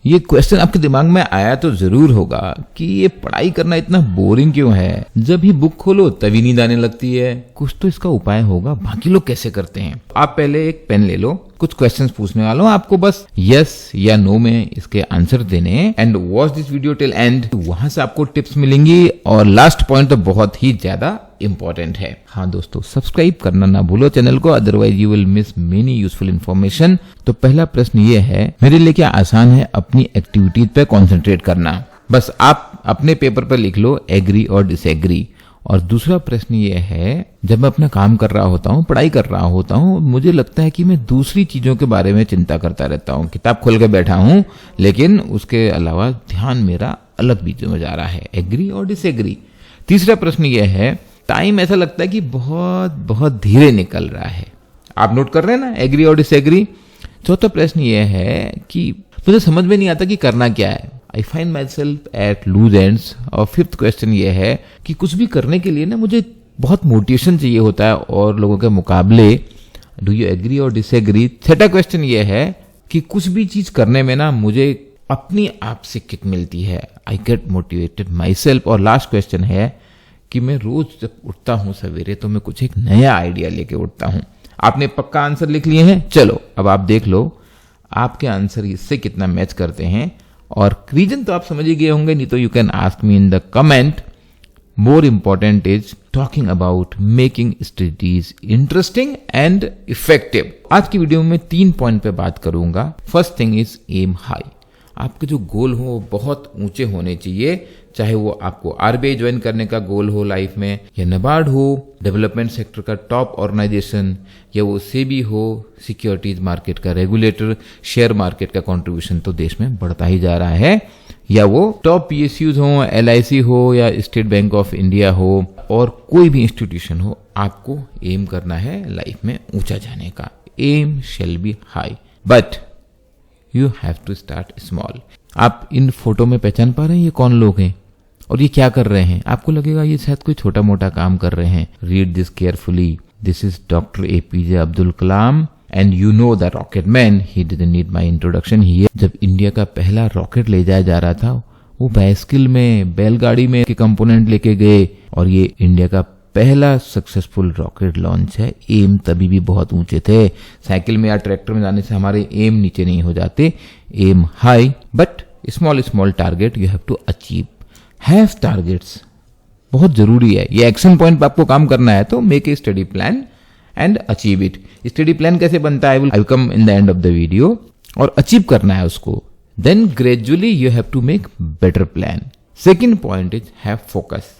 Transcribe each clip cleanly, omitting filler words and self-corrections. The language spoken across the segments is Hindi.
ये क्वेश्चन आपके दिमाग में आया तो जरूर होगा कि ये पढ़ाई करना इतना बोरिंग क्यों है। जब ही बुक खोलो तभी नींद आने लगती है। कुछ तो इसका उपाय होगा, बाकी लोग कैसे करते हैं। आप पहले एक पेन ले लो, कुछ क्वेश्चंस पूछने वाला हूं, आपको बस यस या नो में इसके आंसर देने हैं and watch this video till and. वहां से आपको टिप्स मिलेंगी और लास्ट पॉइंट तो बहुत ही ज्यादा इंपॉर्टेंट है। हाँ दोस्तों, सब्सक्राइब करना ना भूलो चैनल को, otherwise you will miss many useful information. तो पहला प्रश्न ये है, मेरे लिए क्या आसान है अपनी एक्टिविटीज पे कंसंट्रेट करना। बस आप अपने पेपर पर लिख लो एग्री और डिसएग्री। और दूसरा प्रश्न ये है, जब मैं अपना काम कर रहा होता हूँ, पढ़ाई कर रहा होता हूँ, मुझे लगता है कि मैं दूसरी चीजों के बारे में चिंता करता रहता हूँ। किताब खोल के बैठा हूँ लेकिन उसके अलावा ध्यान मेरा अलग चीजों में जा रहा है। एग्री और डिसएग्री। तीसरा प्रश्न ये है, टाइम ऐसा लगता है कि बहुत बहुत धीरे निकल रहा है। आप नोट कर रहे हैं ना, एग्री और डिसएग्री। चौथा प्रश्न ये है कि मुझे समझ में नहीं आता कि करना क्या है। I find myself at loose ends. और फिफ्थ क्वेश्चन ये है कि कुछ भी करने के लिए ना मुझे बहुत मोटिवेशन चाहिए होता है और लोगों के मुकाबले। डू यू एग्री और डिसएग्री। छठा क्वेश्चन ये है कि कुछ भी चीज करने में ना मुझे अपनी आप से किक मिलती है। I get motivated my self. और लास्ट क्वेश्चन है कि मैं रोज जब उठता हूं सवेरे तो मैं कुछ एक नया आइडिया लेके उठता हूं। आपने पक्का आंसर लिख लिए हैं। चलो अब आप देख लो आपके आंसर इससे कितना मैच करते हैं। और रीजन तो आप समझ ही गए होंगे, नहीं तो you can ask me in the comment. More important is talking about making studies interesting and effective. आज की वीडियो में 3 पॉइंट पे बात करूंगा। First thing is aim high. आपके जो गोल हो वो बहुत ऊंचे होने चाहिए, चाहे वो आपको आरबीआई ज्वाइन करने का गोल हो लाइफ में, या नबार्ड हो, डेवलपमेंट सेक्टर का टॉप ऑर्गेनाइजेशन, या वो सेबी हो, सिक्योरिटीज मार्केट का रेगुलेटर। शेयर मार्केट का कंट्रीब्यूशन तो देश में बढ़ता ही जा रहा है, या वो टॉप पीएसयूज हो, एलआईसी हो, या स्टेट बैंक ऑफ इंडिया हो, और कोई भी इंस्टीट्यूशन हो। आपको एम करना है लाइफ में ऊंचा जाने का। Aim shall be high but you have to start small. आप इन फोटो में पहचान पा रहे हैं ये कौन लोग हैं और ये क्या कर रहे हैं। आपको लगेगा ये शायद कोई छोटा मोटा काम कर रहे हैं। Read this carefully. This is doctor APJ Abdul Kalam and you know the rocket man. He didn't need my introduction here. जब इंडिया का पहला रॉकेट ले जाया जा रहा था, वो बाइसिकल में, बैलगाड़ी में के कंपोनेंट लेके गए, और ये इंडिया का पहला सक्सेसफुल रॉकेट लॉन्च है। एम तभी भी बहुत ऊंचे थे। साइकिल में या ट्रैक्टर में जाने से हमारे एम नीचे नहीं हो जाते। Aim high but small small target you have to achieve. Have targets बहुत जरूरी है। ये एक्शन पॉइंट पर आपको काम करना है तो make a study plan and achieve it. Study plan कैसे बनता है I will come in the end of the video. और अचीव करना है उसको, then gradually you have to make better plan. Second point is have focus.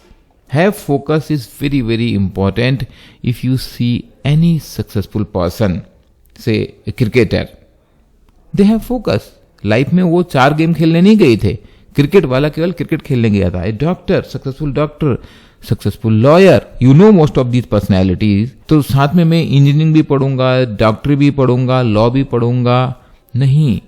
Have focus is very very important. If you see any successful person, say a cricketer, they have focus. Life में वो 4 गेम खेलने नहीं गए थे। क्रिकेट वाला केवल क्रिकेट खेलने गया था। A doctor, successful doctor, successful lawyer, you know most of these personalities. तो साथ में मैं इंजीनियरिंग भी पढ़ूंगा, डॉक्टरी भी पढ़ूंगा, लॉ भी पढ़ूंगा, नहीं।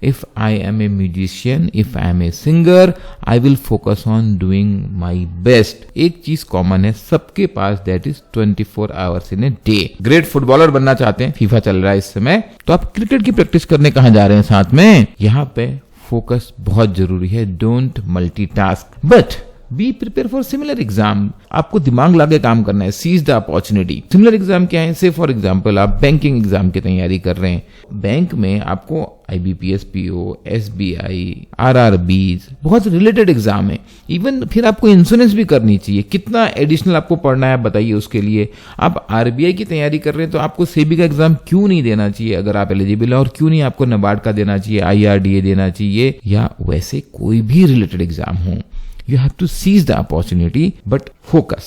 If I am a musician, if I am a singer, I will focus on doing my best. एक चीज कॉमन है सबके पास, that is 24 hours in a day. Great footballer बनना चाहते हैं, फीफा चल रहा है इस समय, तो आप क्रिकेट की प्रैक्टिस करने कहाँ जा रहे हैं साथ में। यहाँ पे फोकस बहुत जरूरी है। Don't multitask but be prepare for similar exam. आपको दिमाग लगा काम करना है। Seize the opportunity. Similar exam क्या है? से फॉर एग्जाम्पल आप बैंकिंग एग्जाम की तैयारी कर रहे हैं। बैंक में आपको आईबीपीएस, पीओ, एसबीआई, आरआरबीज, बहुत रिलेटेड एग्जाम है। इवन फिर आपको इंश्योरेंस भी करनी चाहिए। कितना एडिशनल आपको पढ़ना है बताइए उसके लिए। आप आरबीआई की तैयारी कर रहे हैं तो आपको सेबी का एग्जाम क्यों नहीं देना चाहिए अगर आप एलिजिबल है, और क्यों नहीं आपको नबार्ड का देना चाहिए, आईआरडीए देना चाहिए, या वैसे कोई भी रिलेटेड एग्जाम हो। You have to seize the opportunity, but focus.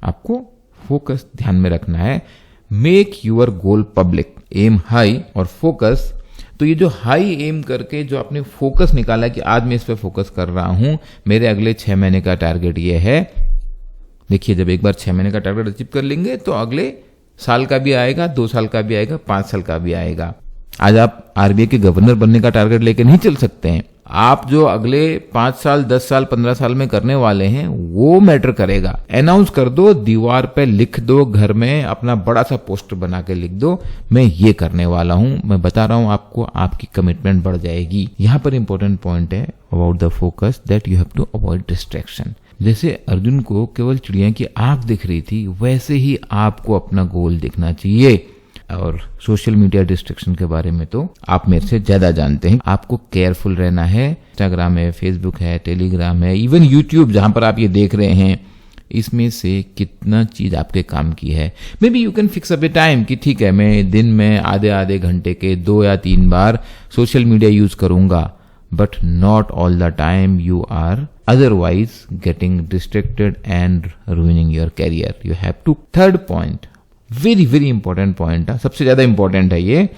आपको फोकस ध्यान में रखना है। Make your goal public. Aim high और फोकस। तो ये जो हाई एम करके जो आपने फोकस निकाला कि आज मैं इस पे फोकस कर रहा हूं, मेरे अगले 6 महीने का टारगेट ये है। देखिए, जब एक बार 6 महीने का टारगेट अचीव कर लेंगे तो अगले साल का भी आएगा, 2 साल का भी आएगा, 5 साल का भी आएगा। आज आप आरबीआई के गवर्नर बनने का टारगेट लेके नहीं चल सकते हैं। आप जो अगले 5 साल 10 साल 15 साल में करने वाले हैं वो मैटर करेगा। अनाउंस कर दो, दीवार पे लिख दो, घर में अपना बड़ा सा पोस्टर बना के लिख दो, मैं ये करने वाला हूं, मैं बता रहा हूं आपको, आपकी कमिटमेंट बढ़ जाएगी। यहां पर इंपॉर्टेंट पॉइंट है about the focus that you have to avoid distraction. जैसे अर्जुन को केवल चिड़िया की आंख दिख रही थी, वैसे ही आपको अपना गोल देखना चाहिए। और सोशल मीडिया डिस्ट्रैक्शन के बारे में तो आप मेरे से ज्यादा जानते हैं, आपको केयरफुल रहना है। इंस्टाग्राम है, फेसबुक है, टेलीग्राम है, इवन यूट्यूब जहां पर आप ये देख रहे हैं, इसमें से कितना चीज आपके काम की है। May be you can fix up A time कि ठीक है, मैं दिन में आधे घंटे के 2 या 3 बार सोशल मीडिया यूज करूंगा, but not all the time you are otherwise getting distracted and ruining your career. You have to, third point, very important point, सबसे ज्यादा important है ये,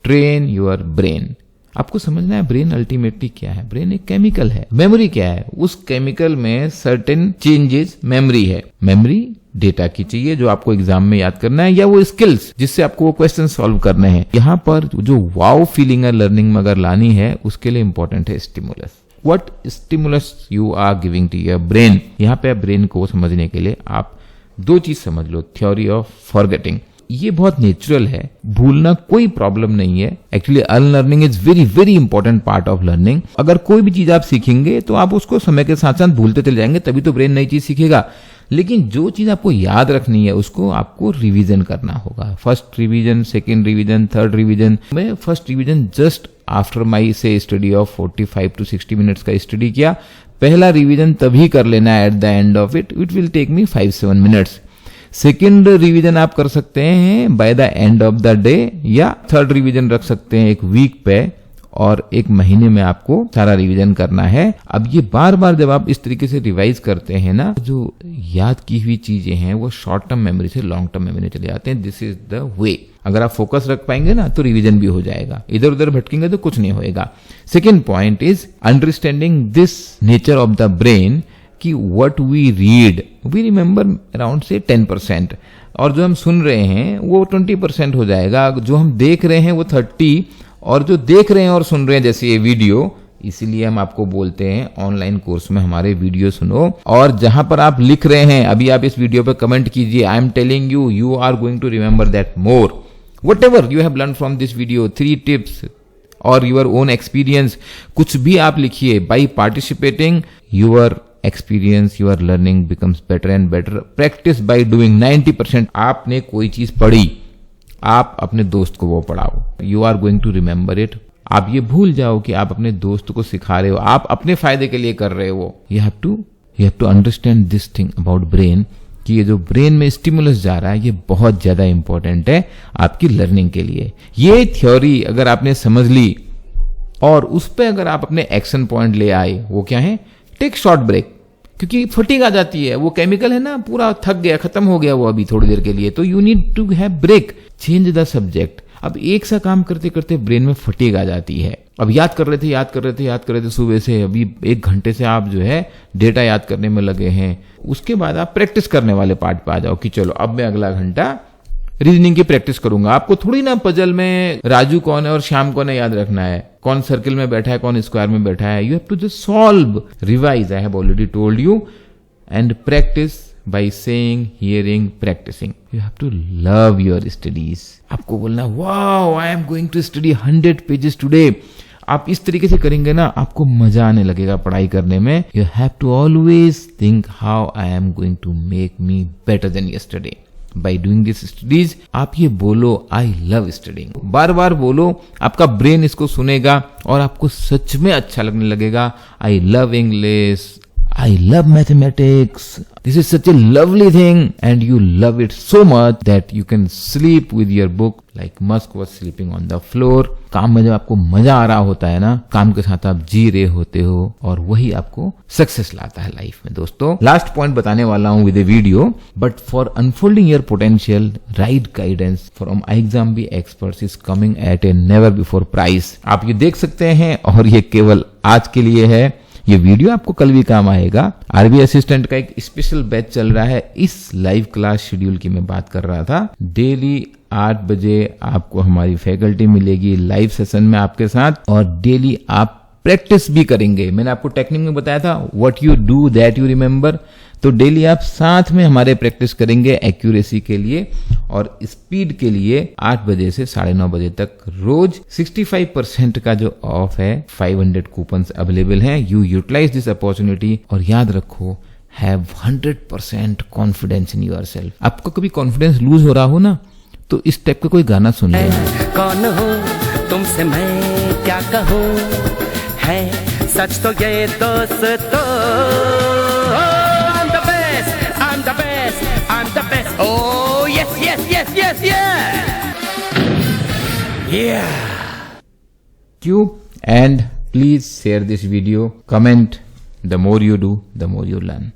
train your brain. आपको समझना है ब्रेन अल्टीमेटली क्या है। ब्रेन एक केमिकल है, मेमोरी क्या है, उस केमिकल में सर्टेन चेंजेस मेमोरी है। मेमोरी डेटा की चाहिए जो आपको एग्जाम में याद करना है, या वो स्किल्स जिससे आपको वो क्वेश्चन सॉल्व करने हैं। यहाँ पर जो वाओ फीलिंग है लर्निंग में अगर लानी है, उसके लिए इंपॉर्टेंट है stimulus. What stimulus you are giving to your brain. यहाँ पे ब्रेन को समझने के लिए आप 2 चीज समझ लो, थ्योरी ऑफ फॉरगेटिंग। ये बहुत नेचुरल है, भूलना कोई प्रॉब्लम नहीं है। Actually unlearning is very important part of learning. अगर कोई भी चीज आप सीखेंगे तो आप उसको समय के साथ साथ भूलते चले जाएंगे, तभी तो ब्रेन नई चीज सीखेगा। लेकिन जो चीज आपको याद रखनी है उसको आपको रिवीजन करना होगा। First revision, second revision, third revision. मैं first revision just after my say study of 45 to 60 minutes का स्टडी किया। पहला रिवीजन तभी कर लेना है at the end of it will take me 5-7 minutes. Second revision आप कर सकते हैं by the end of the day, या थर्ड रिवीजन रख सकते हैं एक वीक पे, और 1 महीने में आपको सारा रिवीजन करना है। अब ये बार बार जब आप इस तरीके से रिवाइज करते हैं ना, जो याद की हुई चीजें हैं वो शॉर्ट टर्म मेमोरी से लॉन्ग टर्म मेमोरी चले जाते हैं। This is the way. अगर आप फोकस रख पाएंगे ना तो रिवीजन भी हो जाएगा, इधर उधर भटकेंगे तो कुछ नहीं होएगा। Second point is understanding this nature of the brain कि what we read we remember around से 10%, और जो हम सुन रहे हैं वो 20% हो जाएगा। जो हम देख रहे हैं वो 30%, और जो देख रहे हैं और सुन रहे हैं जैसे ये वीडियो, इसीलिए हम आपको बोलते हैं ऑनलाइन कोर्स में हमारे वीडियो सुनो। और जहां पर आप लिख रहे हैं, अभी आप इस वीडियो पे कमेंट कीजिए, I am telling you, you are going to remember that more. whatever you have learned from this video, 3 tips or your own experience, कुछ भी आप लिखिए। by participating your experience, your learning becomes better and better. practice by doing 90%। आपने कोई चीज पढ़ी, आप अपने दोस्त को वो पढ़ाओ, you are going to remember it। आप ये भूल जाओ कि आप अपने दोस्त को सिखा रहे हो, आप अपने फायदे के लिए कर रहे हो। you have to understand this thing about brain कि ये जो ब्रेन में स्टिमुलस जा रहा है ये बहुत ज्यादा इंपॉर्टेंट है आपकी लर्निंग के लिए। ये थ्योरी अगर आपने समझ ली और उस पे अगर आप अपने एक्शन पॉइंट ले आए, वो क्या है, टेक शॉर्ट ब्रेक, क्योंकि फटीग आ जाती है, वो केमिकल है ना, पूरा थक गया, खत्म हो गया वो अभी थोड़ी देर के लिए, तो you need to have break, change the subject. अब एक सा काम करते करते ब्रेन में फटीग आ जाती है। अब याद कर रहे थे सुबह से, अभी 1 घंटे से आप जो है डेटा याद करने में लगे हैं। उसके बाद आप प्रैक्टिस करने वाले पार्ट पे आ जाओ कि चलो अब मैं अगला घंटा रीजनिंग की प्रैक्टिस करूंगा। आपको थोड़ी ना पजल में राजू कौन है और श्याम कौन है याद रखना है, कौन सर्किल में बैठा है, कौन स्क्वायर में बैठा है। You have to just solve, revise, I have already told you, and practice by saying, hearing, practicing. You have to love your studies. आपको बोलना wow, I am going to study 100 pages today. आप इस तरीके से करेंगे ना, आपको मजा आने लगेगा पढ़ाई करने में। You have to always think how I am going to make me better than yesterday. By doing this studies, आप ये बोलो I love studying, बार बार बोलो, आपका ब्रेन इसको सुनेगा और आपको सच में अच्छा लगने लगेगा। I love English, I love mathematics. This is such a lovely thing, and you love it so much that you can sleep with your book like Musk was sleeping on the floor. काम में जब आपको मजा आ रहा होता है ना, काम के साथ आप जी रहे होते हो, और वही आपको सक्सेस लाता है लाइफ में। दोस्तों, लास्ट पॉइंट बताने वाला हूं with A video, but for unfolding your potential, right guidance from iExam experts is coming at A never before price. आप ये देख सकते हैं, और ये केवल आज के लिए है। ये वीडियो आपको कल भी काम आएगा। आरबी असिस्टेंट का एक स्पेशल बैच चल रहा है। इस लाइव क्लास शेड्यूल की मैं बात कर रहा था। डेली 8 बजे आपको हमारी फैकल्टी मिलेगी लाइव सेशन में आपके साथ, और डेली आप प्रैक्टिस भी करेंगे। मैंने आपको टेक्निक में बताया था what you do that you remember, तो डेली आप साथ में हमारे प्रैक्टिस करेंगे एक्यूरेसी के लिए और स्पीड के लिए 8 बजे से 9:30 बजे तक रोज। 65% का जो ऑफ है, 500 कूपन्स अवेलेबल हैं। यू यूटिलाइज दिस अपॉर्चुनिटी और याद रखो, हैव 100% कॉन्फिडेंस इन योरसेल्फ। आपको कभी कॉन्फिडेंस लूज हो रहा हो ना, तो इस टाइप का कोई गाना सुन लेना। कौन हो तुमसे मैं क्या कहूँ, है सच तो ये दोस्तों, I'm the best, I'm the best, I'm the best. Oh yes, yes, yes, yes, yeah. Cue and please share this video. Comment. The more you do, the more you learn.